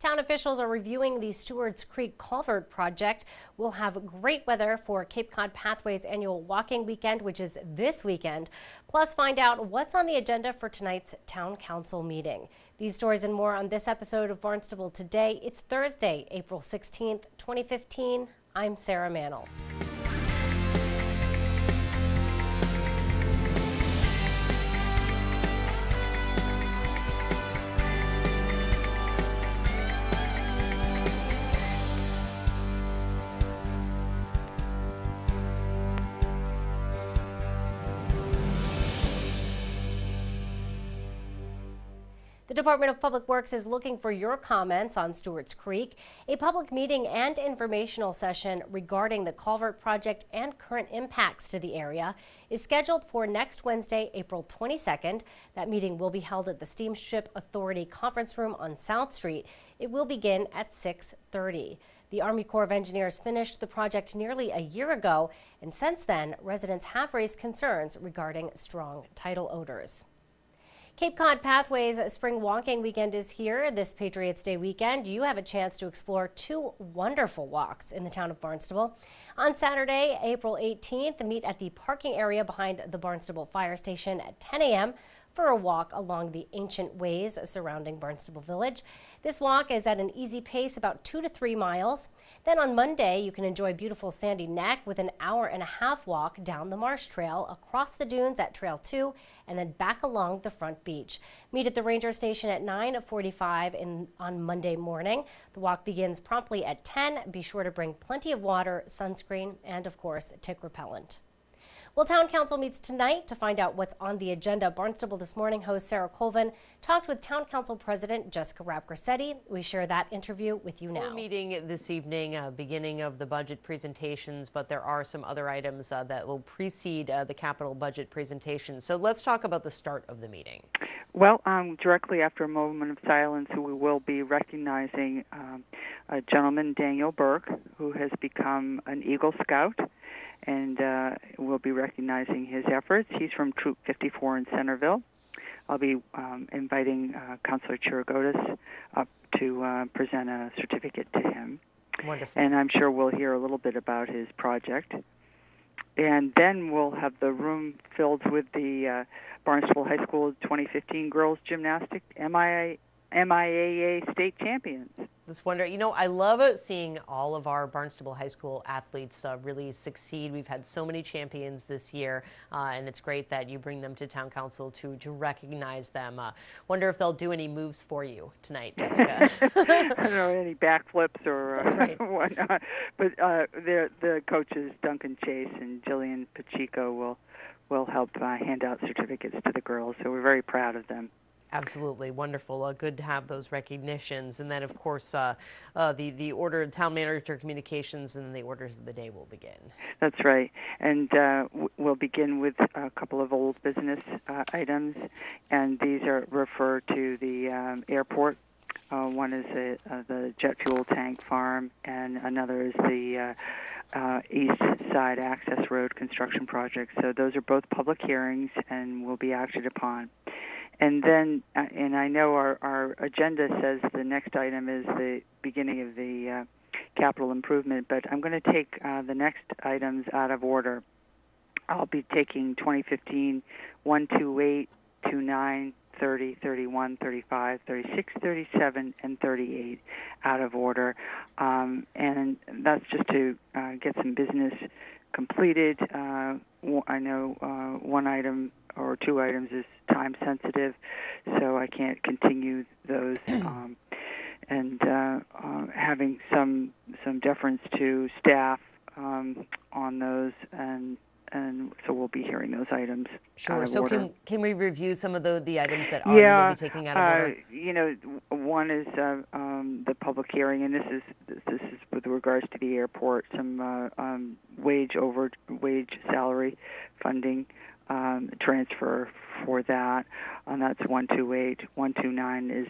Town officials are reviewing the Stewart's Creek Culvert project. We'll have great weather for Cape Cod Pathways annual walking weekend, which is this weekend. Plus, find out what's on the agenda for tonight's town council meeting. These stories and more on this episode of Barnstable Today. It's Thursday, April 16th, 2015. I'm Sarah Mantle. The Department of Public Works is looking for your comments on Stewart's Creek. A public meeting and informational session regarding the culvert project and current impacts to the area is scheduled for next Wednesday, April 22nd. That meeting will be held at the Steamship Authority Conference Room on South Street. It will begin at 6:30. The Army Corps of Engineers finished the project nearly a year ago, and since then, residents have raised concerns regarding strong tidal odors. Cape Cod Pathways Spring Walking Weekend is here. This Patriots Day weekend, you have a chance to explore two wonderful walks in the town of Barnstable. On Saturday, April 18th, meet at the parking area behind the Barnstable Fire Station at 10 a.m. for a walk along the ancient ways surrounding Barnstable Village. This walk is at an easy pace, about 2 to 3 miles. Then on Monday, you can enjoy beautiful Sandy Neck with an hour-and-a-half walk down the Marsh Trail, across the dunes at Trail 2, and then back along the front beach. Meet at the Ranger Station at 9:45 on Monday morning. The walk begins promptly at 10. Be sure to bring plenty of water, sunscreen, and of course, tick repellent. Well, Town Council meets tonight to find out what's on the agenda. Barnstable This Morning host Sarah Colvin talked with Town Council President Jessica Rapgrassetti. We share that interview with you now. We're meeting this evening, beginning of the budget presentations, but there are some other items that will precede the capital budget presentation. So let's talk about the start of the meeting. Well, directly after a moment of silence, we will be recognizing a gentleman, Daniel Burke, who has become an Eagle Scout, and we'll be recognizing his efforts. He's from Troop 54 in Centerville. I'll be inviting Councilor Chirigotis up to present a certificate to him. Wonderful. And I'm sure we'll hear a little bit about his project. And then we'll have the room filled with the Barnstable High School 2015 Girls Gymnastic MIAA State Champions. This wonder, you know, I love seeing all of our Barnstable High School athletes really succeed. We've had so many champions this year, and it's great that you bring them to Town Council to recognize them. Wonder if they'll do any moves for you tonight, Jessica. I don't know, any backflips or That's right. whatnot. But the coaches, Duncan Chase and Jillian Pacheco, will help hand out certificates to the girls, so we're very proud of them. Absolutely wonderful. Good to have those recognitions, and then of course the order, town manager communications, and the orders of the day will begin. That's right, and we'll begin with a couple of old business items, and these refer to the airport. One is the jet fuel tank farm, and another is the East Side Access Road construction project. So those are both public hearings and will be acted upon. And then, and I know our agenda says the next item is the beginning of the capital improvement, but I'm going to take the next items out of order. I'll be taking 2015 128, 29, 30, 31, 35, 36, 37, and 38 out of order. And that's just to get some business completed. I know one item or two items is time sensitive, so I can't continue those. And having some deference to staff on those, and so we'll be hearing those items. Sure. So order. can we review some of the items that are going to be taking out of order? You know, one is the public hearing, and this is with regards to the airport, some wage salary funding transfer for that, and that's 128. 129 is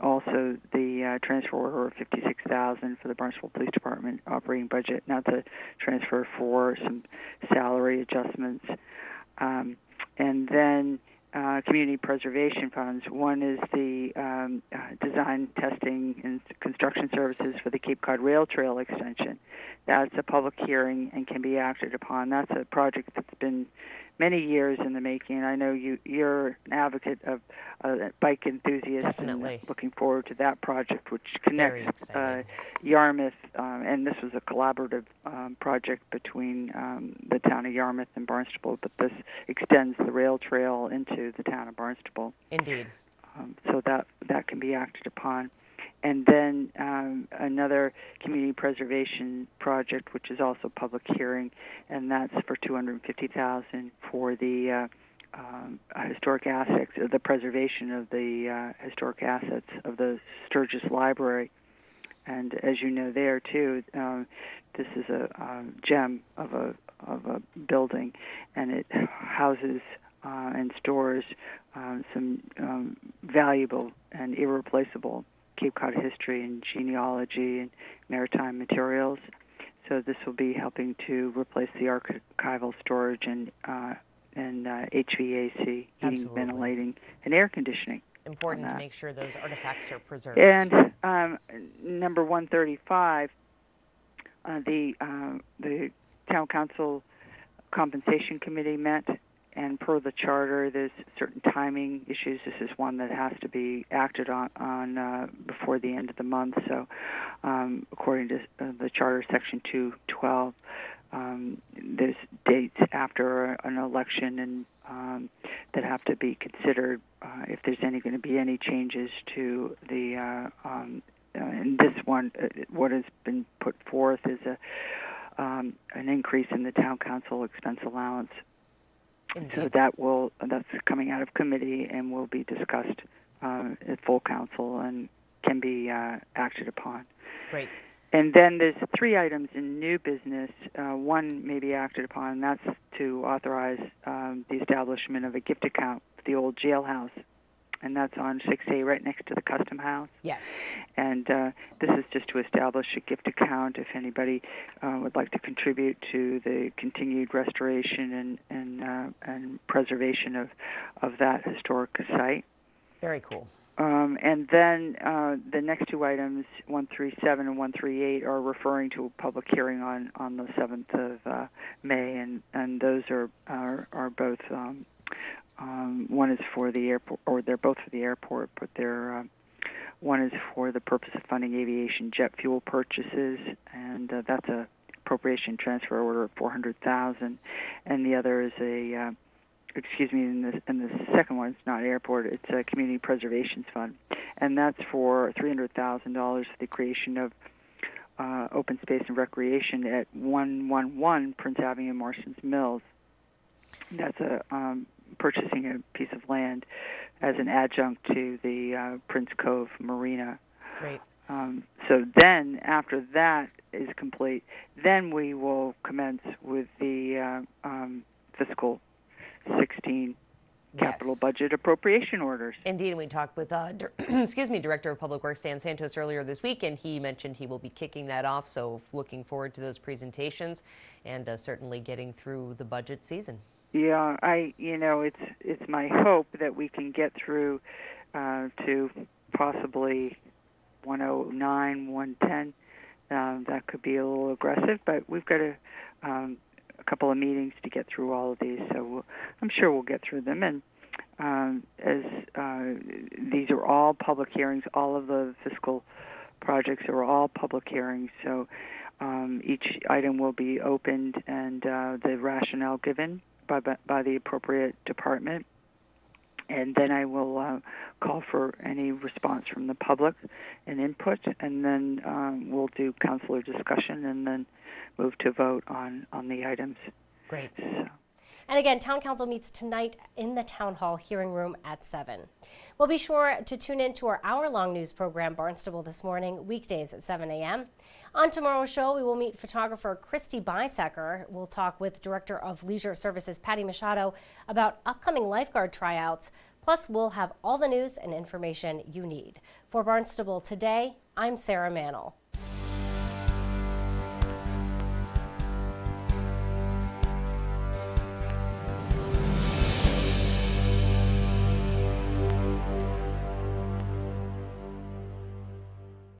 also the transfer order of $56,000 for the Barnstable Police Department operating budget. Now it's a transfer for some salary adjustments, and then community preservation funds. One is the design, testing, and construction services for the Cape Cod Rail Trail extension. That's a public hearing and can be acted upon. That's a project that's been many years in the making. I know you're an advocate of bike enthusiasts. Definitely. And looking forward to that project, which connects Yarmouth, and this was a collaborative project between the town of Yarmouth and Barnstable, but this extends the rail trail into the town of Barnstable. Indeed. So that can be acted upon. And then another community preservation project, which is also public hearing, and that's for $250,000 for the historic assets, the preservation of the historic assets of the Sturgis Library. And as you know, there too, this is a gem of a building, and it houses and stores some valuable and irreplaceable Cape Cod history and genealogy and maritime materials. So this will be helping to replace the archival storage and HVAC, heating, ventilating, and air conditioning. Important to make sure those artifacts are preserved. And number 135, the Town Council Compensation Committee met, and per the charter, there's certain timing issues. This is one that has to be acted on before the end of the month. So, according to the charter, section 212, there's dates after an election and that have to be considered if there's going to be any changes to the. In this one, what has been put forth is an increase in the town council expense allowance. Indeed. So that's coming out of committee and will be discussed at full council and can be acted upon. Great. And then there's 3 items in new business. One may be acted upon, and that's to authorize the establishment of a gift account for the old jailhouse. And that's on 6A, right next to the Custom House. Yes. And this is just to establish a gift account if anybody would like to contribute to the continued restoration and preservation of that historic site. Very cool. And then the next 2 items, 137 and 138, are referring to a public hearing on the 7th of May, and those are both. One is for the airport, or they're both for the airport, but one is for the purpose of funding aviation jet fuel purchases, and that's a appropriation transfer order of $400,000, and the other is and the second one is not airport; it's a community preservation fund, and that's for $300,000 for the creation of open space and recreation at 111 Prince Avenue, Marston's Mills. That's purchasing a piece of land as an adjunct to the Prince Cove Marina. Great. So then, after that is complete, then we will commence with the fiscal 16 capital budget appropriation orders. Indeed, and we talked with Director of Public Works Dan Santos earlier this week, and he mentioned he will be kicking that off. So looking forward to those presentations and certainly getting through the budget season. Yeah, it's my hope that we can get through to possibly 109, 110. That could be a little aggressive, but we've got a couple of meetings to get through all of these, so I'm sure we'll get through them. And as these are all public hearings, all of the fiscal projects are all public hearings, so each item will be opened and the rationale given by the appropriate department, and then I will call for any response from the public and input, and then we'll do councilor discussion and then move to vote on the items. Great. So. And again, Town Council meets tonight in the Town Hall hearing room at 7. Well, be sure to tune in to our hour-long news program, Barnstable This Morning, weekdays at 7 a.m. On tomorrow's show, we will meet photographer Christy Bisecker. We'll talk with Director of Leisure Services Patty Machado about upcoming lifeguard tryouts. Plus, we'll have all the news and information you need. For Barnstable Today, I'm Sarah Mannel.